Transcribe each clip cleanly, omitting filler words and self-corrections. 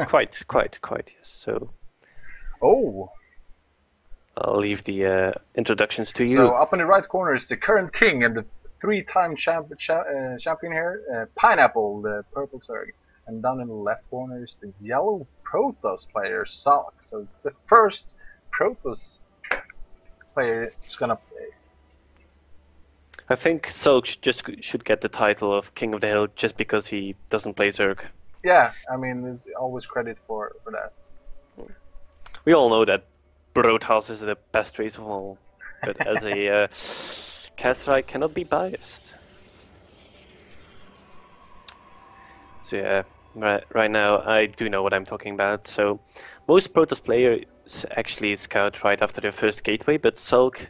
Quite, yes. So Oh, I'll leave the introductions to so you. up in the right corner is the current king and the three-time champion here, Pineapple, the purple Zerg. And down in the left corner is the yellow Protoss player, Salk. So it's the first Protoss player is gonna play. I think Sulk should get the title of King of the Hill just because he doesn't play Zerg. Yeah, I mean, there's always credit for that. We all know that Broadhouse is the best race of all, but as a caster, I cannot be biased. So yeah, right now I do know what I'm talking about. So most Protoss players actually scout right after their first gateway, but Sulk,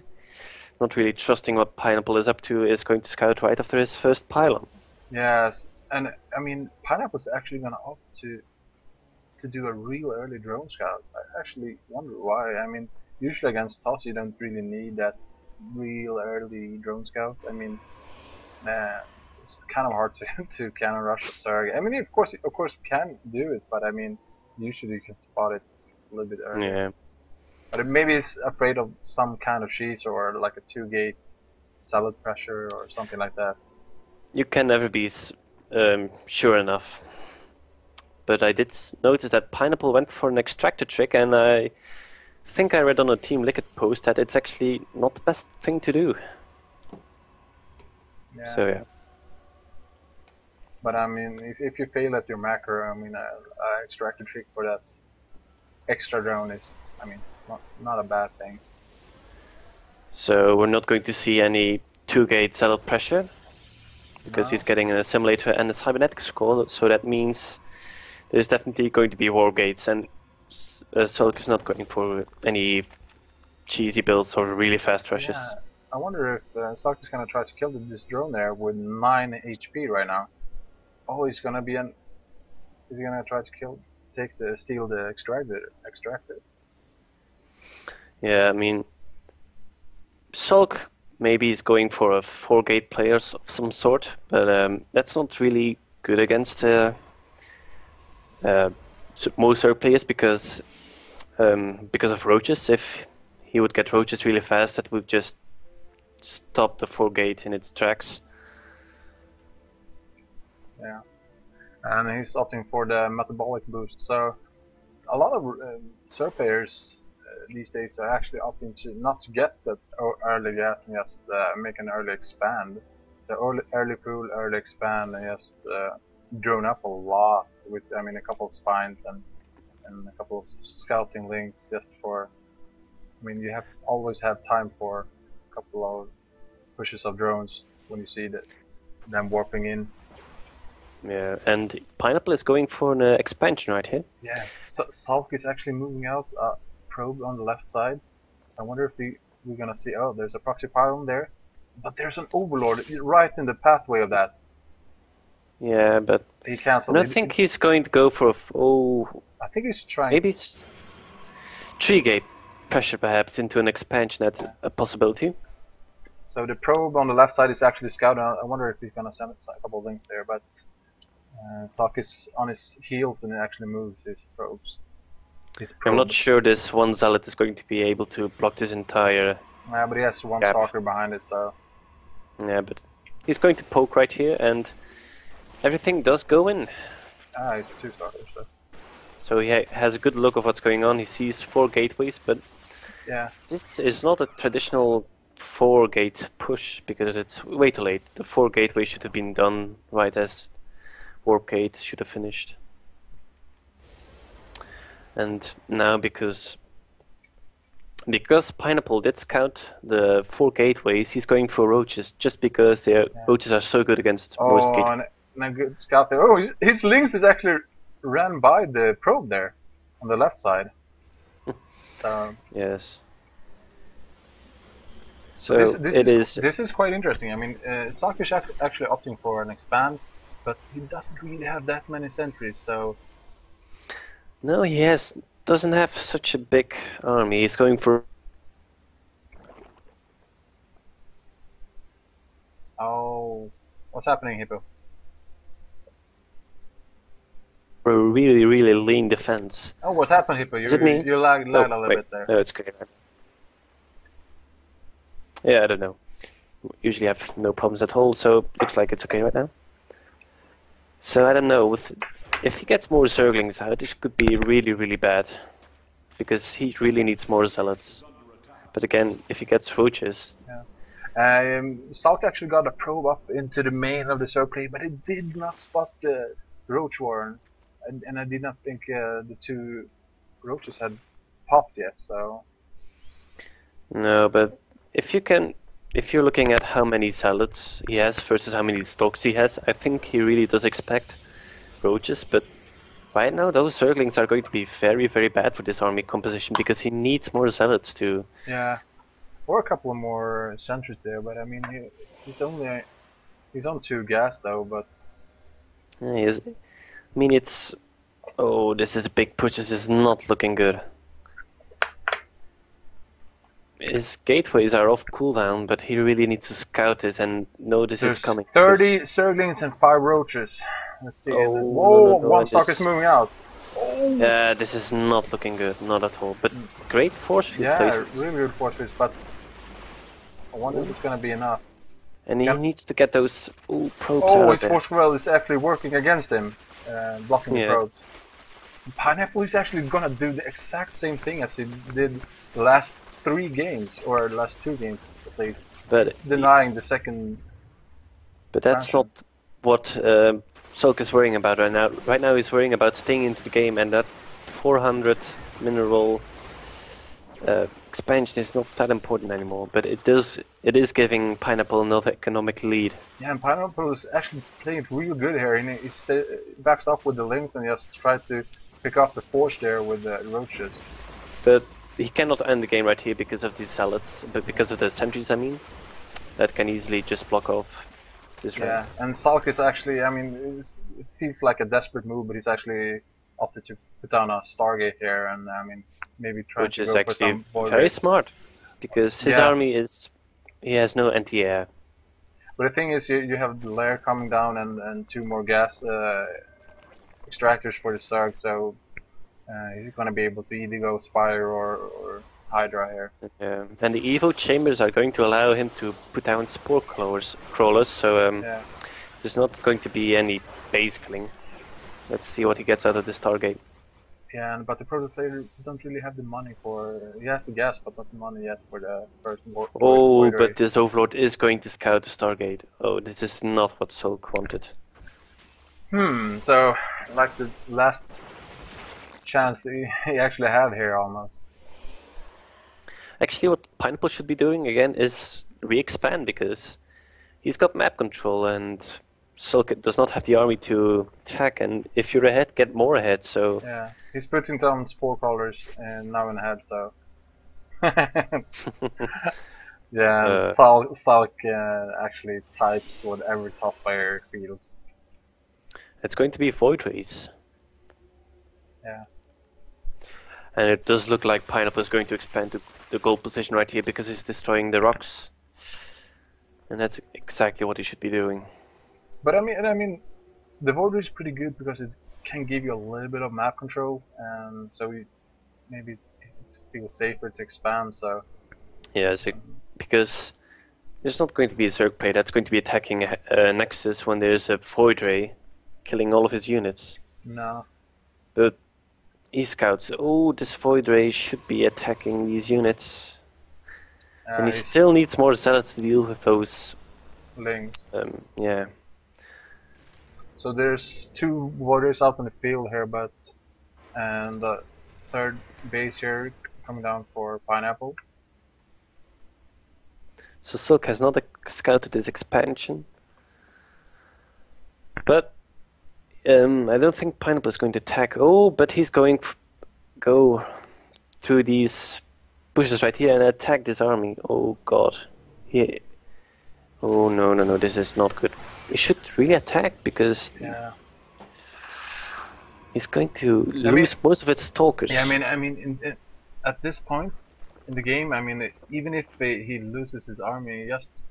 not really trusting what Pineapple is up to, is going to scout right after his first pylon. Yes, and I mean, Pineapple's actually gonna opt to do a real early drone scout. I actually wonder why. I mean, usually against Toss you don't really need that real early drone scout. I mean, it's kind of hard to to cannon rush a Zerg. I mean, of course, can do it, but I mean, usually you can spot it a little bit earlier. Yeah, But maybe it's afraid of some kind of cheese or like a two-gate salad pressure or something like that. you can never be sure enough. But I did notice that Pineapple went for an extractor trick, and I think I read on a Team Liquid post that it's actually not the best thing to do. Yeah. So yeah. But I mean, if you fail at your macro, I mean, extract a trick for that extra drone is, I mean, not a bad thing. So we're not going to see any two-gate saddle pressure because he's No. getting an assimilator and a cybernetics core. So that means there's definitely going to be war gates, and Sulk is not going for any cheesy builds or really fast Yeah. rushes. I wonder if Stark is gonna try to kill this drone there with 9 HP right now. Oh, he's gonna try to steal the extractor. Yeah, I mean, Sulk maybe is going for a four-gate players of some sort, but that's not really good against uh, most Zerg players because of roaches. If he would get roaches really fast, that would just stop the four-gate in its tracks. Yeah. And he's opting for the metabolic boost. So a lot of Zerg players these days are actually opting to not to get that early gas and just make an early expand. So early pool, early expand, and just drone up a lot with, I mean, a couple of spines and a couple of scouting links just for. I mean, you have always have time for a couple of pushes of drones when you see them warping in. Yeah, and Pineapple is going for an expansion right here. Yes, Salk is actually moving out probe on the left side. I wonder if we're gonna see. Oh, there's a proxy pylon there, but there's an overlord right in the pathway of that. Yeah, but He I cancelled don't it. think he's going to go for I think he's trying maybe to. it's three-gate pressure perhaps into an expansion. That's Yeah. a possibility. So the probe on the left side is actually scouting. I wonder if he's gonna send a couple of links there, but Salk is on his heels and actually moves his probes. His I'm not probe. sure this one zealot is going to be able to block this entire Yeah, but he has one gap. stalker behind it, so. Yeah, but he's going to poke right here, and everything does go in. He's two stalkers, so. So he has a good look of what's going on. He sees four gateways, but Yeah. this is not a traditional four-gate push because it's way too late. The four gateway should have been done right as warp gate should have finished. And now because Pineapple did scout the four gateways, he's going for roaches just because their Yeah. roaches are so good against most Oh, gateways. and a good scout there. Oh, his links is actually ran by the probe there on the left side. So, Yes. so this So this it is is. this is quite interesting. I mean, Saki's actually opting for an expand, but he doesn't really have that many sentries. So, No, doesn't have such a big army. He's going for. oh, what's happening, Hippo? for a really, really lean defense. Oh, what happened, Hippo? Is it me? You lagged a Oh, little wait. bit there. No, it's clear. Yeah, I don't know. Usually have no problems at all, so looks like it's okay right now. So I don't know, if he gets more Zerglings out, this could be really, really bad. Because he really needs more Zealots. But again, if he gets Roaches... Salk actually got a probe up into the main of the Zerg, but it did not spot the Roach Warren. And I did not think the two Roaches had popped yet, so... No, but if you're looking at how many Zealots he has versus how many Stalks he has, I think he really does expect Roaches, but right now those Zerglings are going to be very, very bad for this army composition because he needs more Zealots to... Yeah, or a couple of more sentries there, but I mean, he's on 2 gas though, but... Yeah, he is. I mean, it's... Oh, this is a big push, this is not looking good. His gateways are off cooldown, but he really needs to scout this and know this is coming. 30 Zerglings and 5 Roaches. Let's see. Oh, Whoa, no, one stock is moving out. Oh. Yeah, this is not looking good, not at all. But great force field placement. Yeah, really good force fields, but I wonder if it's gonna be enough. And he needs to get those probes out Oh, of his there. force field is actually working against him, blocking the probes. Pineapple is actually gonna do the exact same thing as he did the last 3 games, or the last 2 games at least. But denying the second. But that's not what Sulk is worrying about right now. Right now he's worrying about staying into the game, and that 400 mineral expansion is not that important anymore. But it is giving Pineapple another economic lead. Yeah, and Pineapple is actually playing real good here, and he backs up with the links and just tried to pick up the force there with the roaches. But he cannot end the game right here because of these Zealots, but because of the sentries, I mean, that can easily just block off this round. Yeah, and Salk is actually, I mean, it feels like a desperate move, but he's actually opted to put down a Stargate here, and I mean, maybe try Which to is go actually for some void very rays. smart, because his army is, he has no anti-air. But the thing is, you have the lair coming down and 2 more gas extractors for the Zerg, so he's going to be able to either go Spire or Hydra here. And the Evo chambers are going to allow him to put down spore crawlers, so there's not going to be any base killing. Let's see what he gets out of this Stargate. Yeah, but the Proto player don't really have the money for... he has the gas, but not the money yet for the first void but this Overlord is going to scout the Stargate. Oh, this is not what Sulk wanted. So, like the last chance he actually had here, almost. Actually, what Pineapple should be doing again is re-expand, because he's got map control and Sulk does not have the army to attack, and if you're ahead, get more ahead, so... Yeah, he's putting down spore crawlers and now in ahead, so... yeah, and Sulk actually types whatever top player feels. It's going to be Void Rays. Yeah. And it does look like Pineapple is going to expand to the gold position right here because he's destroying the rocks. And that's exactly what he should be doing. But I mean, the Void Ray is pretty good because it can give you a little bit of map control, and so maybe it feels safer to expand. So yeah, because there's not going to be a Zerg play that's going to be attacking Nexus when there's a Void Ray killing all of his units. No. But he scouts, oh, this Void Ray should be attacking these units. And he still needs more Zealots to deal with those links. Yeah. So there's 2 warriors out in the field here, and the 3rd base here coming down for Pineapple. So Silk has not scouted this expansion, but I don't think Pineapple is going to attack. Oh, but he's going go through these bushes right here and attack this army. Oh god. Oh no, this is not good. He should really attack because he's going to lose most of its stalkers. Yeah, I mean, at this point in the game, I mean, even if he loses his army, just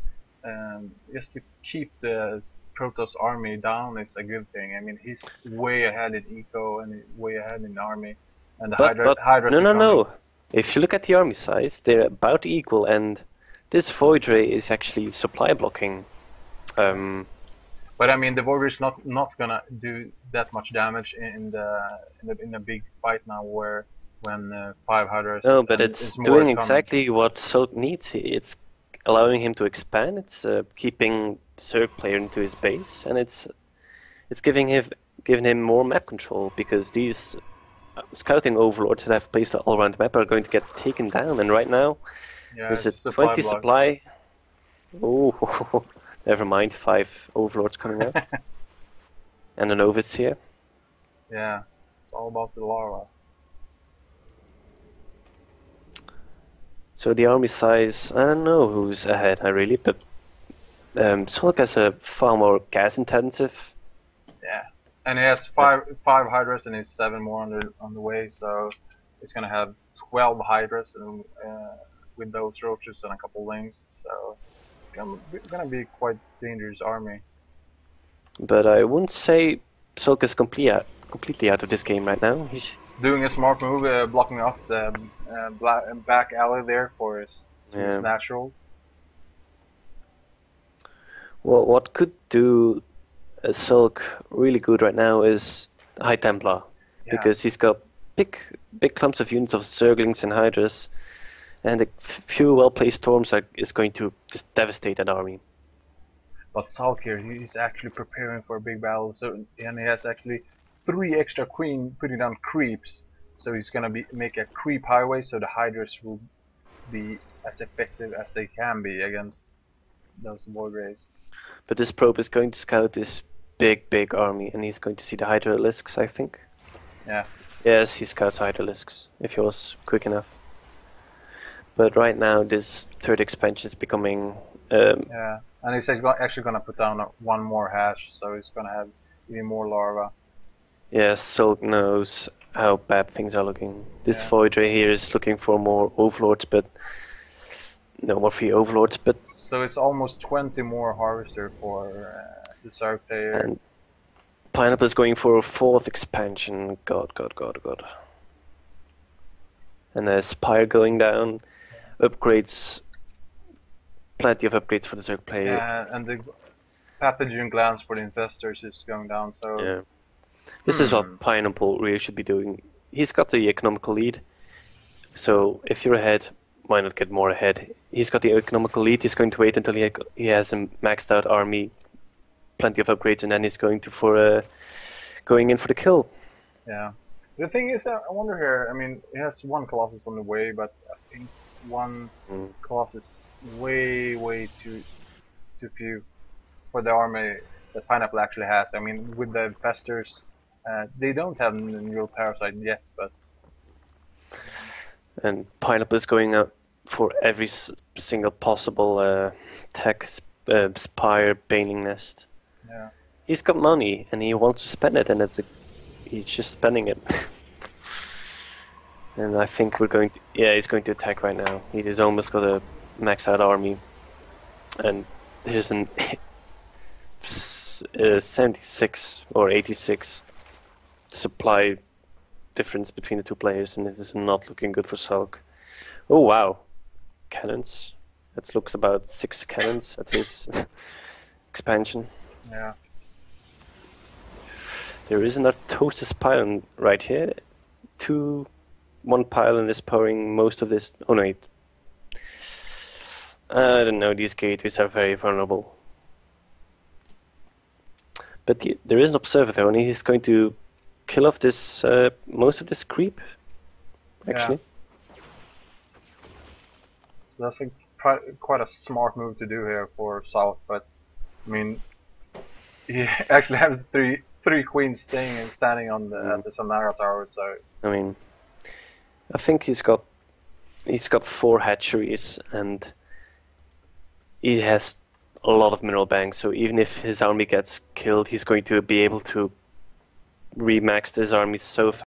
to keep the Protoss army down is a good thing. I mean, he's way ahead in eco and way ahead in army, and the But Hydras no, are no, coming. no. If you look at the army size, they're about equal, and this Void Ray is actually supply blocking. But I mean, the Warrior is not gonna do that much damage in a big fight now, where when 5 Hydras No, but and it's is more doing is coming. exactly what Sulk needs. It's allowing him to expand. It's keeping the Zerg player into his base, and it's giving him more map control because these scouting overlords that have placed all around the map are going to get taken down. And right now, Yeah, there's a it's supply 20 block. supply. Oh, never mind. 5 overlords coming out, and an overseer. Yeah, it's all about the larva. So the army size, I don't know who's ahead, really, but Sulk has a far more gas intensive. Yeah, and he has five Hydras and he's 7 more on the way, so he's gonna have 12 Hydras and with those roaches and a couple lings. So it's gonna be quite dangerous army. But I wouldn't say Sulk is completely out of this game right now. He's Doing a smart move, blocking off the back alley there for his natural. Well, what could do Sulk really good right now is High Templar, because he's got big clumps of units of Zerglings and Hydras, and a few well-placed storms is going to just devastate that army. But Sulk here, he's actually preparing for a big battle, so and he has actually 3 extra queen putting down creeps, so he's gonna make a creep highway, so the Hydras will be as effective as they can be against those Void Rays. But this probe is going to scout this big army, and he's going to see the Hydralisks, I think. Yeah. Yes, he scouts Hydralisks, if he was quick enough. But right now, this third expansion is becoming... yeah, and he's actually gonna put down one more hash, so he's gonna have even more larva. Yes, Sulk knows how bad things are looking. This Void Ray here is looking for more overlords, but no more free overlords. But so it's almost 20 more harvester for the Zerg player. And Pineapple is going for a 4th expansion. God. And a Spire going down. Upgrades. Plenty of upgrades for the Zerg player. Yeah, and the pathogen glands for the investors is going down. So yeah. This is what Pineapple really should be doing. He's got the economical lead, so if you're ahead, why not get more ahead? He's got the economical lead. He's going to wait until he has a maxed out army, plenty of upgrades, and then he's going in for the kill. Yeah. The thing is, I wonder here. I mean, he has 1 Colossus on the way, but I think 1 Colossus way too few for the army that Pineapple actually has. I mean, with the investors, they don't have neural parasite yet, but. And Pineapple is going up for every single possible tech, Spire, Baning Nest. Yeah. He's got money and he wants to spend it, and he's just spending it. And I think he's going to attack right now. He has almost got a maxed out army, and there's an 76 or 86 supply difference between the two players, and this is not looking good for Sulk. Oh wow, cannons. That looks about 6 cannons at his expansion. Yeah. There is another Tosis pylon right here. 1 pylon is powering most of this. Oh no, wait. I don't know, these gateways are very vulnerable. But there is an observer, and he's going to kill off this most of this creep, actually. Yeah. So that's quite a smart move to do here for South, but I mean, he actually has three queens standing on the Samara tower. So I mean, I think he's got 4 hatcheries, and he has a lot of mineral banks. So even if his army gets killed, he's going to be able to remax his army so fast.